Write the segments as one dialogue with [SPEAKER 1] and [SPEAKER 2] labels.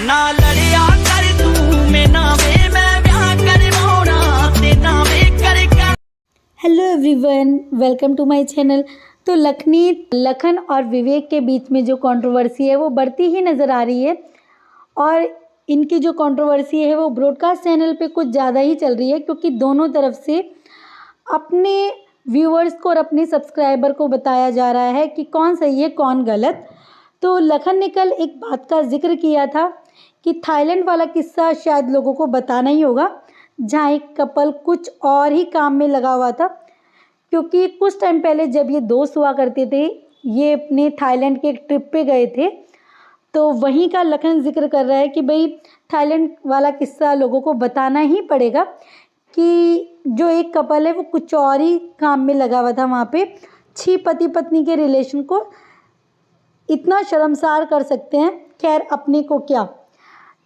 [SPEAKER 1] ना लड़िया कर तू मैं नावे मैं ब्याह करवाउणा ते नावे कर कर।
[SPEAKER 2] Hello everyone, welcome to my channel. तो लखन और विवेक के बीच में जो कंट्रोवर्सी है वो बढ़ती ही नज़र आ रही है और इनकी जो कंट्रोवर्सी है वो ब्रॉडकास्ट चैनल पे कुछ ज़्यादा ही चल रही है, क्योंकि दोनों तरफ से अपने व्यूअर्स को और अपने सब्सक्राइबर को बताया जा रहा है कि कौन सही है कौन गलत। तो लखन ने कल एक बात का जिक्र किया था कि थाईलैंड वाला किस्सा शायद लोगों को बताना ही होगा, जहाँ एक कपल कुछ और ही काम में लगा हुआ था, क्योंकि कुछ टाइम पहले जब ये दोस्त हुआ करते थे, ये अपने थाईलैंड के एक ट्रिप पे गए थे, तो वहीं का लखन जिक्र कर रहा है कि भाई थाईलैंड वाला किस्सा लोगों को बताना ही पड़ेगा कि जो एक कपल है वो कुछ और ही काम में लगा हुआ था वहाँ पे। पति पत्नी के रिलेशन को इतना शर्मसार कर सकते हैं, खैर अपने को क्या।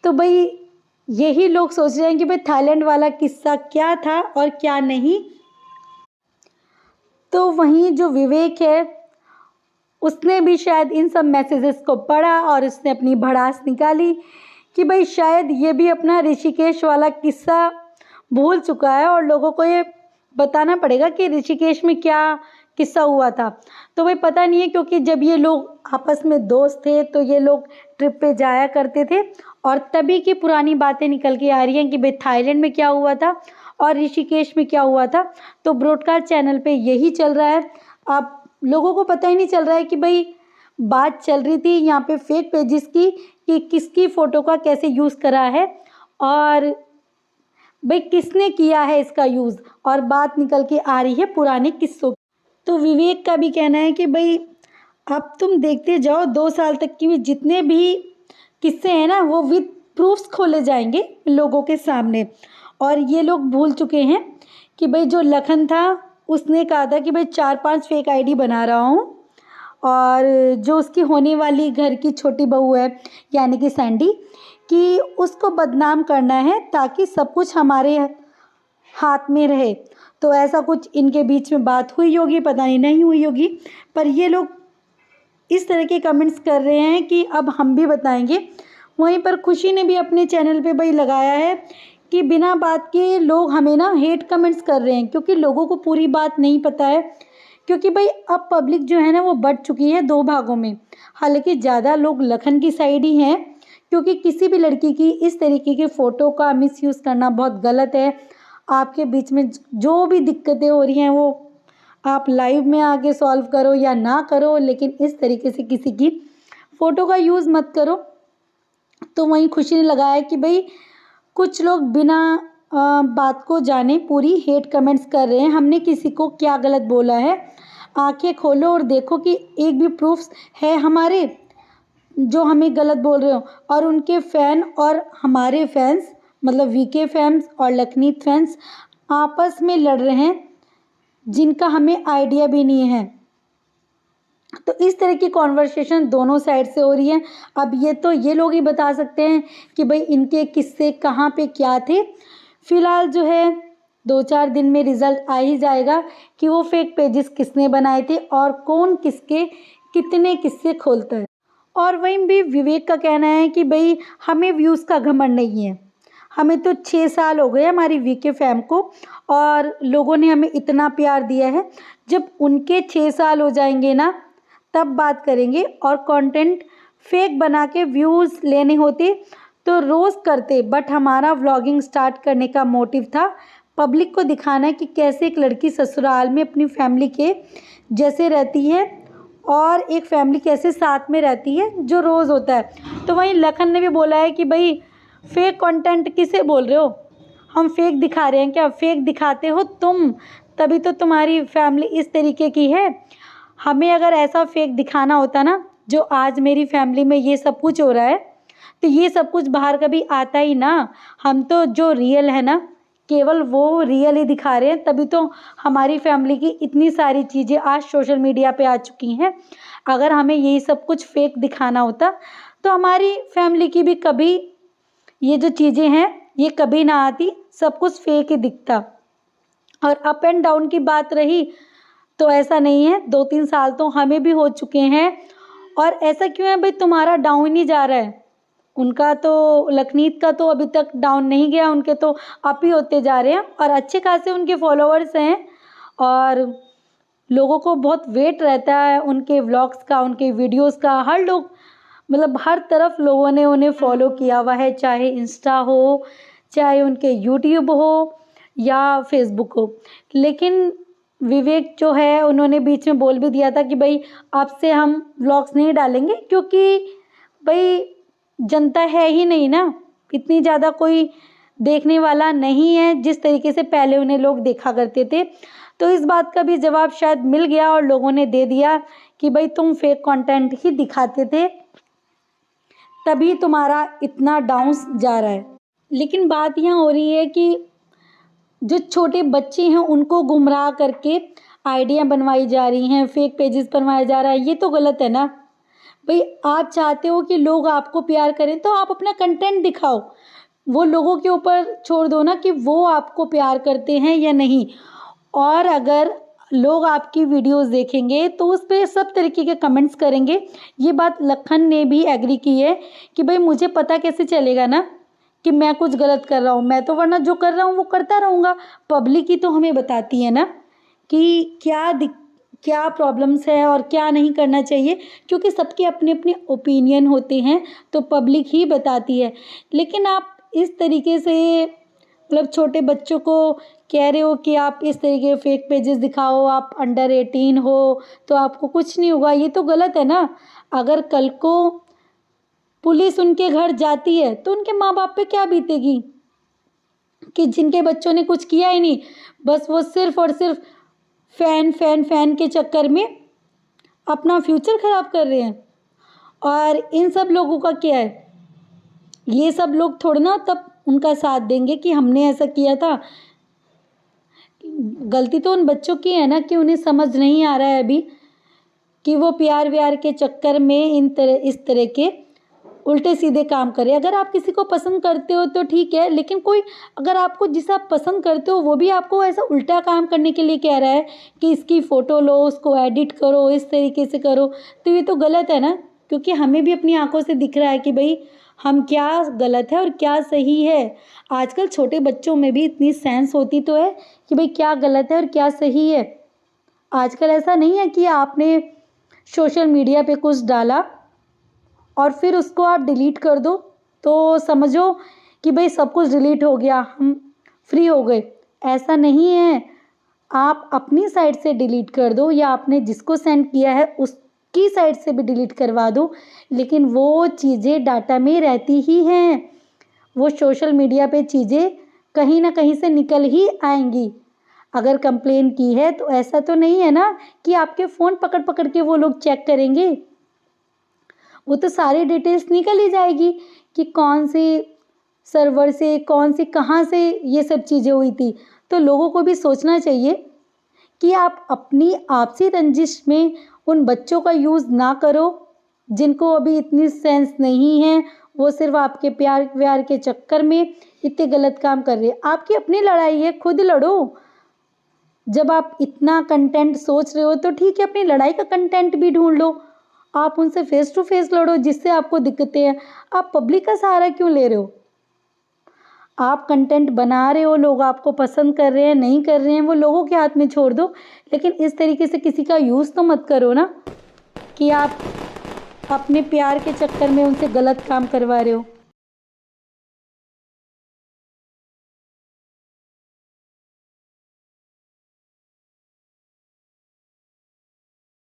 [SPEAKER 2] तो भाई यही लोग सोच रहे हैं कि भाई थाईलैंड वाला किस्सा क्या था और क्या नहीं। तो वहीं जो विवेक है उसने भी शायद इन सब मैसेजेस को पढ़ा और उसने अपनी भड़ास निकाली कि भाई शायद ये भी अपना ऋषिकेश वाला किस्सा भूल चुका है और लोगों को ये बताना पड़ेगा कि ऋषिकेश में क्या किस्सा हुआ था। तो भाई पता नहीं है, क्योंकि जब ये लोग आपस में दोस्त थे तो ये लोग ट्रिप पे जाया करते थे और तभी की पुरानी बातें निकल के आ रही हैं कि भाई थाईलैंड में क्या हुआ था और ऋषिकेश में क्या हुआ था। तो ब्रॉडकास्ट चैनल पे यही चल रहा है। अब लोगों को पता ही नहीं चल रहा है कि भाई बात चल रही थी यहाँ पे फेक पेजेस की कि किसकी फ़ोटो का कैसे यूज़ करा है और भाई किसने किया है इसका यूज़, और बात निकल के आ रही है पुराने किस्सों की। तो विवेक का भी कहना है कि भाई अब तुम देखते जाओ 2 साल तक की भी जितने भी किस्से हैं ना वो विद प्रूफ्स खोले जाएंगे लोगों के सामने। और ये लोग भूल चुके हैं कि भाई जो लखन था उसने कहा था कि भाई 4-5 फेक आईडी बना रहा हूँ, और जो उसकी होने वाली घर की छोटी बहू है यानी कि सैंडी, कि उसको बदनाम करना है ताकि सब कुछ हमारे हाथ में रहे। तो ऐसा कुछ इनके बीच में बात हुई होगी, पता नहीं हुई होगी, पर ये लोग इस तरह के कमेंट्स कर रहे हैं कि अब हम भी बताएंगे। वहीं पर खुशी ने भी अपने चैनल पे भाई लगाया है कि बिना बात के लोग हमें ना हेट कमेंट्स कर रहे हैं, क्योंकि लोगों को पूरी बात नहीं पता है। क्योंकि भाई अब पब्लिक जो है ना वो बढ़ चुकी है 2 भागों में। हालांकि ज़्यादा लोग लखन की साइड ही हैं, क्योंकि किसी भी लड़की की इस तरीके की फ़ोटो का मिसयूज़ करना बहुत गलत है। आपके बीच में जो भी दिक्कतें हो रही हैं वो आप लाइव में आके सॉल्व करो या ना करो, लेकिन इस तरीके से किसी की फ़ोटो का यूज़ मत करो। तो वहीं खुशी ने लगाया कि भाई कुछ लोग बिना बात को जाने पूरी हेट कमेंट्स कर रहे हैं। हमने किसी को क्या गलत बोला है? आंखें खोलो और देखो कि एक भी प्रूफ्स है हमारे जो हमें गलत बोल रहे हो। और उनके फ़ैन और हमारे फैंस, मतलब वीके फैंस और लखनीत फैंस आपस में लड़ रहे हैं जिनका हमें आइडिया भी नहीं है। तो इस तरह की कॉन्वर्सेशन दोनों साइड से हो रही है। अब ये तो ये लोग ही बता सकते हैं कि भाई इनके किस्से कहाँ पे क्या थे। फ़िलहाल जो है 2-4 दिन में रिज़ल्ट आ ही जाएगा कि वो फेक पेजेस किसने बनाए थे और कौन किसके कितने किस्से खोलता है। और वहीं भी विवेक का कहना है कि भाई हमें व्यूज़ का घमंड नहीं है, हमें तो 6 साल हो गए हमारी वीके फैम को और लोगों ने हमें इतना प्यार दिया है। जब उनके 6 साल हो जाएंगे ना तब बात करेंगे। और कंटेंट फेक बना के व्यूज़ लेने होते तो रोज़ करते, बट हमारा व्लॉगिंग स्टार्ट करने का मोटिव था पब्लिक को दिखाना है कि कैसे एक लड़की ससुराल में अपनी फैमिली के जैसे रहती है और एक फैमिली कैसे साथ में रहती है जो रोज़ होता है। तो वहीं लखन ने भी बोला है कि भाई फेक कंटेंट किसे बोल रहे हो? हम फेक दिखा रहे हैं क्या? फेक दिखाते हो तुम, तभी तो तुम्हारी फैमिली इस तरीके की है। हमें अगर ऐसा फेक दिखाना होता ना जो आज मेरी फैमिली में ये सब कुछ हो रहा है, तो ये सब कुछ बाहर कभी आता ही ना। हम तो जो रियल है ना केवल वो रियल ही दिखा रहे हैं, तभी तो हमारी फैमिली की इतनी सारी चीज़ें आज सोशल मीडिया पे आ चुकी हैं। अगर हमें यही सब कुछ फेक दिखाना होता तो हमारी फैमिली की भी कभी ये जो चीज़ें हैं ये कभी ना आती, सब कुछ फेक ही दिखता। और अप एंड डाउन की बात रही तो ऐसा नहीं है, 2-3 साल तो हमें भी हो चुके हैं। और ऐसा क्यों है भाई तुम्हारा डाउन ही जा रहा है? उनका तो लखनीत का तो अभी तक डाउन नहीं गया, उनके तो अप ही होते जा रहे हैं और अच्छे खासे उनके फॉलोअर्स हैं और लोगों को बहुत वेट रहता है उनके व्लॉग्स का, उनके वीडियोस का। हर लोग मतलब हर तरफ लोगों ने उन्हें फॉलो किया हुआ है, चाहे इंस्टा हो, चाहे उनके यूट्यूब हो या फेसबुक हो। लेकिन विवेक जो है उन्होंने बीच में बोल भी दिया था कि भाई अब से हम व्लॉग्स नहीं डालेंगे, क्योंकि भाई जनता है ही नहीं ना, इतनी ज़्यादा कोई देखने वाला नहीं है जिस तरीके से पहले उन्हें लोग देखा करते थे। तो इस बात का भी जवाब शायद मिल गया और लोगों ने दे दिया कि भाई तुम फेक कंटेंट ही दिखाते थे, तभी तुम्हारा इतना डाउन जा रहा है। लेकिन बात यहाँ हो रही है कि जो छोटे बच्चे हैं उनको गुमराह करके आइडिया बनवाई जा रही हैं, फेक पेजेस बनवाया जा रहा है, ये तो गलत है ना। भाई आप चाहते हो कि लोग आपको प्यार करें तो आप अपना कंटेंट दिखाओ, वो लोगों के ऊपर छोड़ दो ना कि वो आपको प्यार करते हैं या नहीं। और अगर लोग आपकी वीडियोस देखेंगे तो उस पर सब तरीके के कमेंट्स करेंगे। ये बात लखन ने भी एग्री की है कि भाई मुझे पता कैसे चलेगा ना कि मैं कुछ गलत कर रहा हूँ, मैं तो वरना जो कर रहा हूँ वो करता रहूँगा। पब्लिक ही तो हमें बताती है ना कि क्या प्रॉब्लम्स है और क्या नहीं करना चाहिए, क्योंकि सबके अपने अपने ओपिनियन होते हैं तो पब्लिक ही बताती है। लेकिन आप इस तरीके से मतलब छोटे बच्चों को कह रहे हो कि आप इस तरीके के फेक पेजेस दिखाओ, आप अंडर 18 हो तो आपको कुछ नहीं होगा, ये तो गलत है ना। अगर कल को पुलिस उनके घर जाती है तो उनके माँ बाप पे क्या बीतेगी कि जिनके बच्चों ने कुछ किया ही नहीं, बस वो सिर्फ और सिर्फ फैन के चक्कर में अपना फ्यूचर ख़राब कर रहे हैं। और इन सब लोगों का क्या है, ये सब लोग थोड़ा ना तब उनका साथ देंगे कि हमने ऐसा किया था। गलती तो उन बच्चों की है ना कि उन्हें समझ नहीं आ रहा है अभी कि वो प्यार व्यार के चक्कर में इस तरह के उल्टे सीधे काम करें। अगर आप किसी को पसंद करते हो तो ठीक है, लेकिन कोई अगर आपको जिसे आप पसंद करते हो वो भी आपको ऐसा उल्टा काम करने के लिए कह रहा है कि इसकी फ़ोटो लो, उसको एडिट करो, इस तरीके से करो, तो ये तो गलत है ना। क्योंकि हमें भी अपनी आंखों से दिख रहा है कि भाई हम क्या गलत है और क्या सही है। आजकल छोटे बच्चों में भी इतनी सेंस होती तो है कि भाई क्या गलत है और क्या सही है। आजकल ऐसा नहीं है कि आपने सोशल मीडिया पे कुछ डाला और फिर उसको आप डिलीट कर दो तो समझो कि भाई सब कुछ डिलीट हो गया, हम फ्री हो गए। ऐसा नहीं है, आप अपनी साइड से डिलीट कर दो या आपने जिसको सेंड किया है उसकी साइड से भी डिलीट करवा दो, लेकिन वो चीज़ें डाटा में रहती ही हैं। वो सोशल मीडिया पे चीज़ें कहीं ना कहीं से निकल ही आएंगी। अगर कंप्लेन की है तो ऐसा तो नहीं है ना कि आपके फ़ोन पकड़ पकड़ के वो लोग चेक करेंगे। वो तो सारी डिटेल्स निकल ही जाएगी कि कौन सी सर्वर से, कौन सी कहाँ से ये सब चीज़ें हुई थी। तो लोगों को भी सोचना चाहिए कि आप अपनी आपसी रंजिश में उन बच्चों का यूज़ ना करो जिनको अभी इतनी सेंस नहीं है। वो सिर्फ आपके प्यार व्यार के चक्कर में इतने गलत काम कर रहे हैं। आपकी अपनी लड़ाई है, खुद लड़ो। जब आप इतना कंटेंट सोच रहे हो तो ठीक है, अपनी लड़ाई का कंटेंट भी ढूंढ लो, आप उनसे फेस टू फेस लड़ो जिससे आपको दिक्कतें हैं। आप पब्लिक का सहारा क्यों ले रहे हो? आप कंटेंट बना रहे हो, लोग आपको पसंद कर रहे हैं नहीं कर रहे हैं वो लोगों के हाथ में छोड़ दो, लेकिन इस तरीके से किसी का यूज़ तो मत करो ना कि आप अपने प्यार के चक्कर में उनसे गलत काम करवा रहे हो।